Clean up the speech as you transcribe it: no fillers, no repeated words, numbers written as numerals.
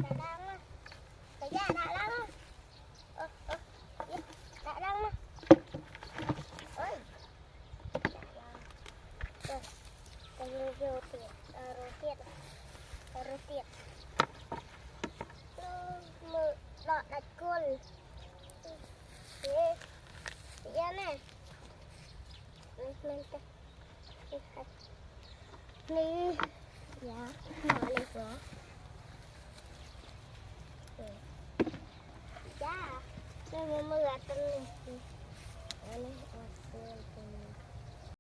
Đã đang á. Cái da đã đang á. Đã đang á. Ôi. Đã đang. Rồi. Cái vô tiệt. Rồi tiệt. Rồi tiệt. Mơ đọt đặt côn. Thế. Dạ nè. Mình ta. Nè. Dạ. Mở lên quá. Dạ. Mưa mưa tên này.